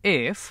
if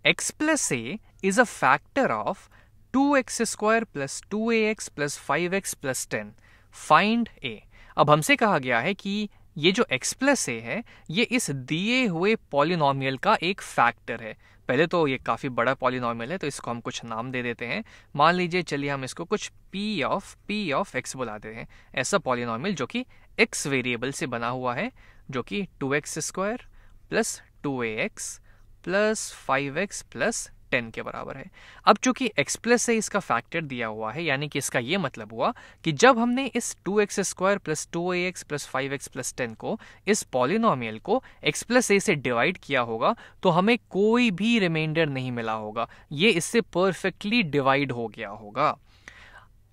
x plus a is a factor of 2x square plus 2ax plus 5x plus 10, find a। अब हमसे कहा गया है कि ये जो x plus a है ये इस दिए हुए पॉलिनॉमियल का एक फैक्टर है। पहले तो ये काफ़ी बड़ा पॉलिनॉमियल है तो इसको हम कुछ नाम दे देते हैं। मान लीजिए, चलिए हम इसको कुछ p ऑफ x बुलाते हैं। ऐसा पॉलिनॉमियल जो कि x वेरिएबल से बना हुआ है, जो कि 2x square plus 2ax plus 5x plus 10 के बराबर है। अब चूंकि x प्लस से इसका फैक्टर दिया हुआ है, यानी कि इसका ये मतलब हुआ कि जब हमने इस 2x square plus 2ax plus 5x plus 10 को, इस पॉलिनॉमियल को x प्लस a से डिवाइड किया होगा तो हमें कोई भी रिमाइंडर नहीं मिला होगा। ये इससे परफेक्टली डिवाइड हो गया होगा।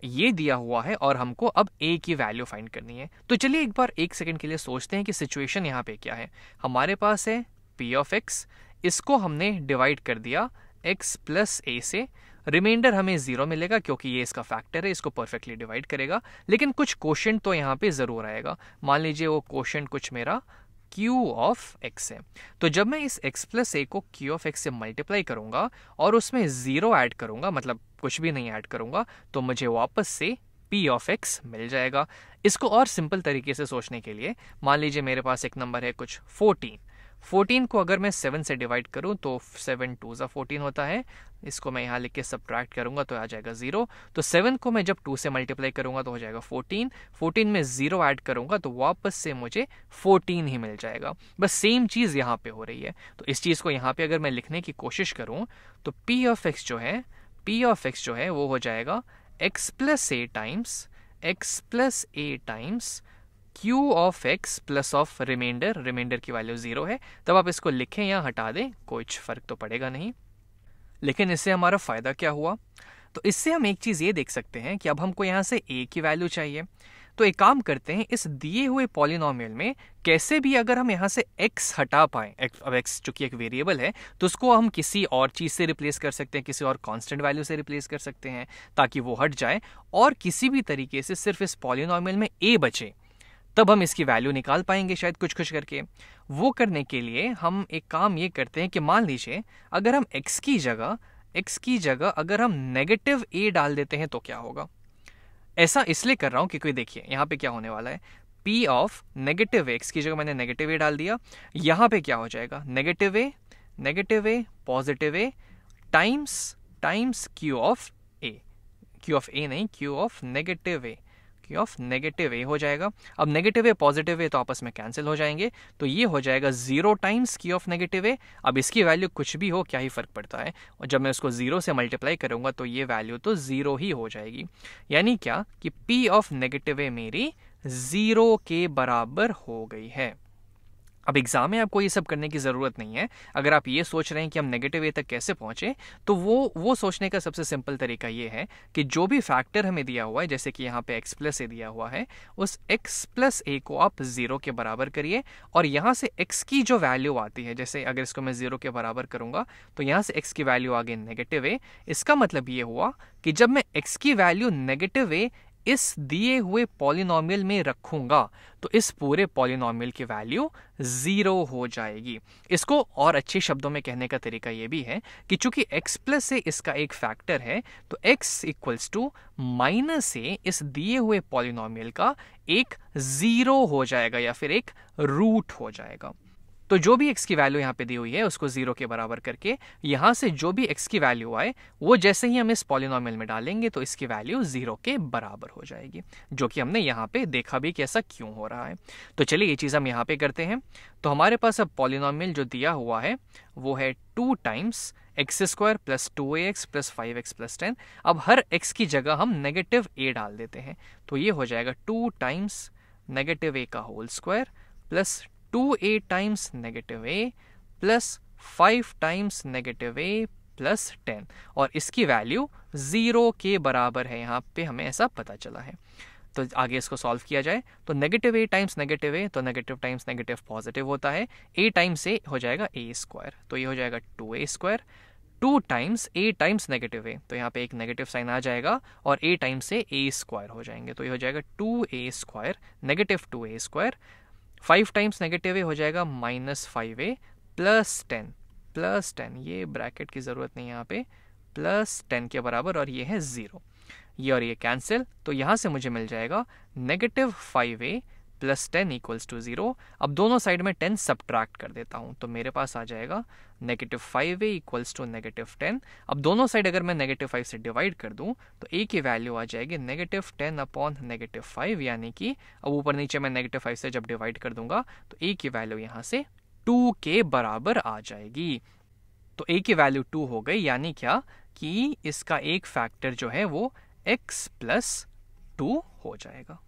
ये दिया हुआ है और हमको अब a की वैल्यू फाइंड करनी है। तो चलिए एक बार एक सेकंड के लिए सोचते हैं कि सिचुएशन यहाँ पे क्या है। हमारे पास है p ऑफ x, इसको हमने डिवाइड कर दिया x प्लस a से। रिमाइंडर हमें 0 मिलेगा क्योंकि ये इसका फैक्टर है, इसको परफेक्टली डिवाइड करेगा। लेकिन कुछ क्वोशिएंट तो यहाँ पे ज़रूर आएगा। मान लीजिए वो क्वोशिएंट कुछ मेरा q ऑफ x है। तो जब मैं इस x प्लस a को q ऑफ x से मल्टीप्लाई करूंगा और उसमें 0 ऐड करूंगा, मतलब कुछ भी नहीं ऐड करूंगा, तो मुझे वापस से p ऑफ x मिल जाएगा। इसको और सिंपल तरीके से सोचने के लिए मान लीजिए मेरे पास एक नंबर है कुछ 14 को अगर मैं 7 से डिवाइड करूं तो 7 2 ज़ा 14 होता है। इसको मैं यहाँ लिख के सब्ट्रैक्ट करूंगा तो आ जाएगा 0। तो 7 को मैं जब 2 से मल्टीप्लाई करूंगा तो हो जाएगा 14 में 0 ऐड करूंगा तो वापस से मुझे 14 ही मिल जाएगा। बस सेम चीज़ यहाँ पे हो रही है। तो इस चीज़ को यहाँ पे अगर मैं लिखने की कोशिश करूँ तो p ऑफ x जो है वो हो जाएगा x plus a times q of x plus of reminder की वैल्यू 0 है। तब आप इसको लिखें या हटा दें, कुछ फर्क तो पड़ेगा नहीं। लेकिन इससे हमारा फायदा क्या हुआ? तो इससे हम एक चीज़ ये देख सकते हैं कि अब हमको यहाँ से a की वैल्यू चाहिए। तो एक काम करते हैं, इस दिए हुए पॉलिनॉमियल में कैसे भी अगर हम यहाँ से x हटा पाएं, अब x चूंकि एक वेरिएबल है तो उसको हम किसी और चीज़ से रिप्लेस कर सकते हैं, किसी और कांस्टेंट वैल्यू से रिप्लेस कर सकते हैं ताकि वो हट जाए और किसी भी तरीके से सिर्फ इस पॉलिनॉमियल में a बचे, तब हम इसकी वैल्यू निकाल पाएंगे शायद कुछ करके। वो करने के लिए हम एक काम ये करते हैं कि मान लीजिए अगर हम x की जगह अगर हम नेगेटिव a डाल देते हैं तो क्या होगा। ऐसा इसलिए कर रहा हूं क्योंकि देखिए यहाँ पे क्या होने वाला है, p ऑफ नेगेटिव x की जगह मैंने नेगेटिव a डाल दिया। यहाँ पे क्या हो जाएगा, negative a positive a times q of negative a हो जाएगा। अब नेगेटिव a पॉजिटिव a तो आपस में कैंसिल हो जाएंगे, तो ये हो जाएगा 0 times q of negative a। अब इसकी वैल्यू कुछ भी हो, क्या ही फर्क पड़ता है, और जब मैं उसको 0 से मल्टीप्लाई करूंगा तो ये वैल्यू तो 0 ही हो जाएगी। यानी क्या कि p ऑफ नेगेटिव a मेरी 0 के बराबर हो गई है। अब एग्जाम में आपको ये सब करने की ज़रूरत नहीं है। अगर आप ये सोच रहे हैं कि हम नेगेटिव ए तक कैसे पहुंचे, तो वो सोचने का सबसे सिंपल तरीका ये है कि जो भी फैक्टर हमें दिया हुआ है, जैसे कि यहाँ पे x प्लस ए दिया हुआ है, उस x प्लस ए को आप 0 के बराबर करिए और यहाँ से x की जो वैल्यू आती है, जैसे अगर इसको मैं 0 के बराबर करूँगा तो यहाँ से x की वैल्यू आ गई नेगेटिव ए। इसका मतलब ये हुआ कि जब मैं x की वैल्यू नेगेटिव ए इस दिए हुए पॉलिनॉमियल में रखूंगा तो इस पूरे पॉलिनॉमियल की वैल्यू 0 हो जाएगी। इसको और अच्छे शब्दों में कहने का तरीका ये भी है कि चूंकि x प्लस ए इसका एक फैक्टर है तो x इक्वल्स टू माइनस ए इस दिए हुए पॉलिनॉमियल का एक 0 हो जाएगा या फिर एक रूट हो जाएगा। तो जो भी x की वैल्यू यहाँ पे दी हुई है उसको 0 के बराबर करके यहाँ से जो भी x की वैल्यू आए वो जैसे ही हम इस पॉलिनॉमियल में डालेंगे तो इसकी वैल्यू 0 के बराबर हो जाएगी, जो कि हमने यहाँ पे देखा भी कि ऐसा क्यों हो रहा है। तो चलिए ये चीज़ हम यहाँ पे करते हैं। तो हमारे पास अब पॉलिनॉमियल जो दिया हुआ है वो है 2 times x square plus 2ax plus 5x plus 10। अब हर x की जगह हम नेगेटिव a डाल देते हैं तो ये हो जाएगा 2 टाइम्स नेगेटिव a का whole square plus 2a times negative a plus 5 times negative a plus 10, और इसकी वैल्यू 0 के बराबर है। यहाँ पे हमें ऐसा पता चला है। तो आगे इसको सॉल्व किया जाए तो negative a times negative a, तो नेगेटिव टाइम्स नेगेटिव पॉजिटिव होता है, a टाइम्स a हो जाएगा a स्क्वायर, तो ये हो जाएगा 2a square. 2 times a times negative a, तो यहाँ पे एक नेगेटिव साइन आ जाएगा और a टाइम्स a स्क्वायर हो जाएंगे, तो ये हो जाएगा 2a square negative 2a square. 5 times negative a हो जाएगा -5a प्लस 10, प्लस 10, ये ब्रैकेट की ज़रूरत नहीं है यहाँ पे, प्लस 10 के बराबर, और ये है 0, ये और ये कैंसिल, तो यहाँ से मुझे मिल जाएगा -5a प्लस 10 इक्वल्स टू 0। अब दोनों साइड में 10 सब्ट्रैक्ट कर देता हूँ, तो मेरे पास आ जाएगा -5a इक्वल्स टू -10। अब दोनों साइड अगर मैं -5 से डिवाइड कर दूँ तो a की वैल्यू आ जाएगी -10 अपॉन -5, यानी कि अब ऊपर नीचे मैं -5 से जब डिवाइड कर दूंगा तो a की वैल्यू यहाँ से 2 के बराबर आ जाएगी। तो a की वैल्यू 2 हो गई, यानी क्या कि इसका एक फैक्टर जो है वो x + 2 हो जाएगा।